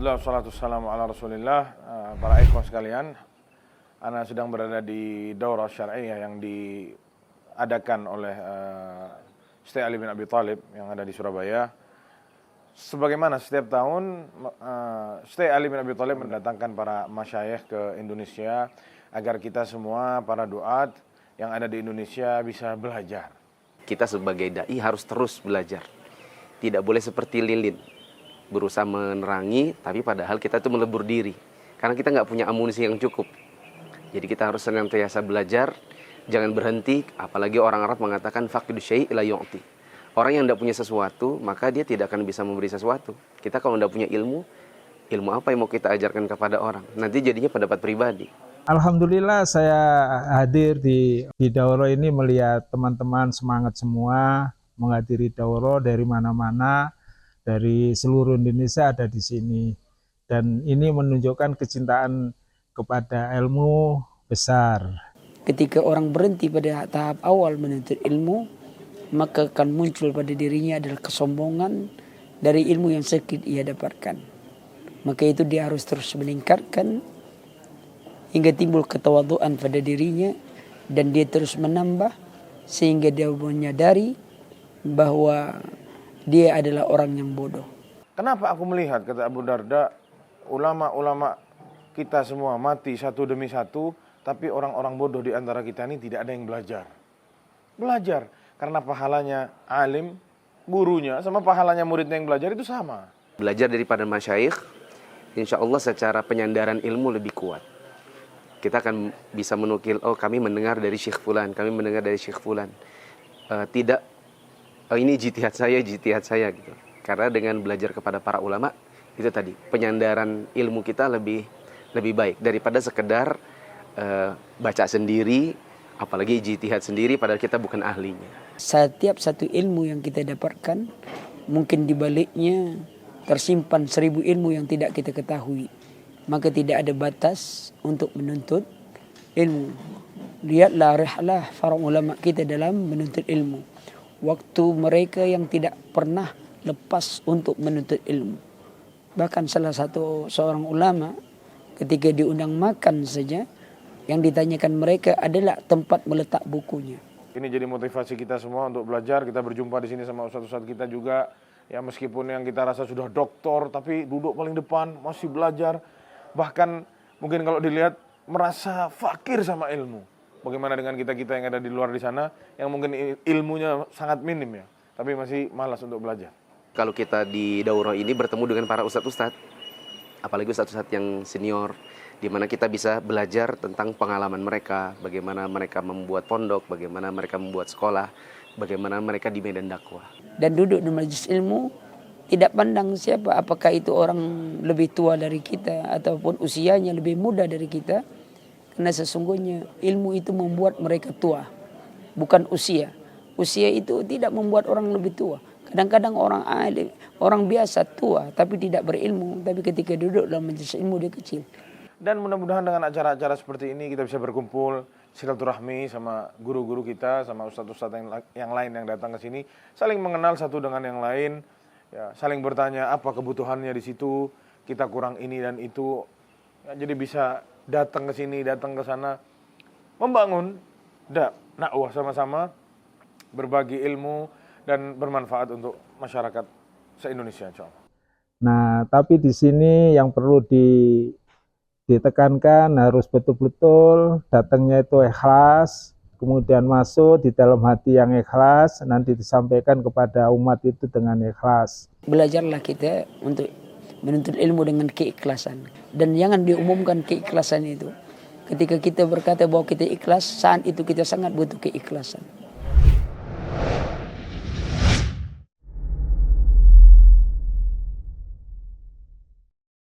Alhamdulillah, wassalatu wassalamu ala rasulillah. Para ikhwan sekalian, Ana sedang berada di daurah syar'iyah yang diadakan oleh Syekh Ali bin Abi Thalib yang ada di Surabaya. Sebagaimana setiap tahun Syekh Ali bin Abi Thalib mendatangkan para masyayikh ke Indonesia agar kita semua para duat yang ada di Indonesia bisa belajar. Kita sebagai dai harus terus belajar. Tidak boleh seperti lilin, berusaha menerangi, tapi padahal kita itu melebur diri. Karena kita nggak punya amunisi yang cukup. Jadi kita harus senantiasa belajar, jangan berhenti. Apalagi orang Arab mengatakan faqidu syai' la yu'ti. Orang yang tidak punya sesuatu, maka dia tidak akan bisa memberi sesuatu. Kita kalau tidak punya ilmu apa yang mau kita ajarkan kepada orang? Nanti jadinya pendapat pribadi. Alhamdulillah saya hadir di daurah ini melihat teman-teman semangat semua menghadiri daurah dari mana-mana. Dari seluruh Indonesia ada di sini, dan ini menunjukkan kecintaan kepada ilmu besar. Ketika orang berhenti pada tahap awal menuntut ilmu, maka akan muncul pada dirinya adalah kesombongan dari ilmu yang sedikit ia dapatkan. Maka itu dia harus terus meningkatkan hingga timbul ketawaduan pada dirinya, dan dia terus menambah sehingga dia menyadari bahwa dia adalah orang yang bodoh. Kenapa aku melihat, kata Abu Darda, ulama-ulama kita semua mati satu demi satu, tapi orang-orang bodoh di antara kita ini tidak ada yang belajar. Belajar, karena pahalanya alim, gurunya, sama pahalanya muridnya yang belajar itu sama. Belajar daripada masyayikh, insya Allah secara penyandaran ilmu lebih kuat. Kita akan bisa menukil, oh kami mendengar dari Syekh Fulan, kami mendengar dari Syekh Fulan. Ini jitihad saya gitu. Karena dengan belajar kepada para ulama, itu tadi, penyandaran ilmu kita lebih baik daripada sekedar baca sendiri, apalagi jitihad sendiri padahal kita bukan ahlinya. Setiap satu ilmu yang kita dapatkan, mungkin di baliknya tersimpan 1000 ilmu yang tidak kita ketahui. Maka tidak ada batas untuk menuntut ilmu. Lihatlah rihlah para ulama kita dalam menuntut ilmu. Waktu mereka yang tidak pernah lepas untuk menuntut ilmu. Bahkan salah satu seorang ulama ketika diundang makan saja, yang ditanyakan mereka adalah tempat meletak bukunya. Ini jadi motivasi kita semua untuk belajar. Kita berjumpa di sini sama ustadz-ustadz kita juga. Ya meskipun yang kita rasa sudah doktor, tapi duduk paling depan, masih belajar. Bahkan mungkin kalau dilihat merasa fakir sama ilmu. Bagaimana dengan kita-kita yang ada di luar di sana, yang mungkin ilmunya sangat minim ya, tapi masih malas untuk belajar. Kalau kita di daurah ini bertemu dengan para ustadz-ustadz, apalagi ustadz-ustadz yang senior, di mana kita bisa belajar tentang pengalaman mereka, bagaimana mereka membuat pondok, bagaimana mereka membuat sekolah, bagaimana mereka di medan dakwah. Dan duduk di majelis ilmu, tidak pandang siapa, apakah itu orang lebih tua dari kita, ataupun usianya lebih muda dari kita. Karena sesungguhnya ilmu itu membuat mereka tua, bukan usia. Usia itu tidak membuat orang lebih tua. Kadang-kadang orang alim, orang biasa tua tapi tidak berilmu, tapi ketika duduk dalam majelis ilmu dia kecil. Dan mudah-mudahan dengan acara-acara seperti ini kita bisa berkumpul, silaturahmi sama guru-guru kita, sama ustadz-ustadz yang lain yang datang ke sini, saling mengenal satu dengan yang lain, ya, saling bertanya apa kebutuhannya di situ, kita kurang ini dan itu, ya, jadi bisa datang ke sini, datang ke sana, membangun dakwah sama-sama, berbagi ilmu dan bermanfaat untuk masyarakat se-Indonesia, insyaallah. Nah, tapi di sini yang perlu ditekankan harus betul-betul datangnya itu ikhlas, kemudian masuk di dalam hati yang ikhlas, nanti disampaikan kepada umat itu dengan ikhlas. Belajarlah kita untuk menuntut ilmu dengan keikhlasan, dan jangan diumumkan keikhlasan itu. Ketika kita berkata bahwa kita ikhlas, saat itu kita sangat butuh keikhlasan.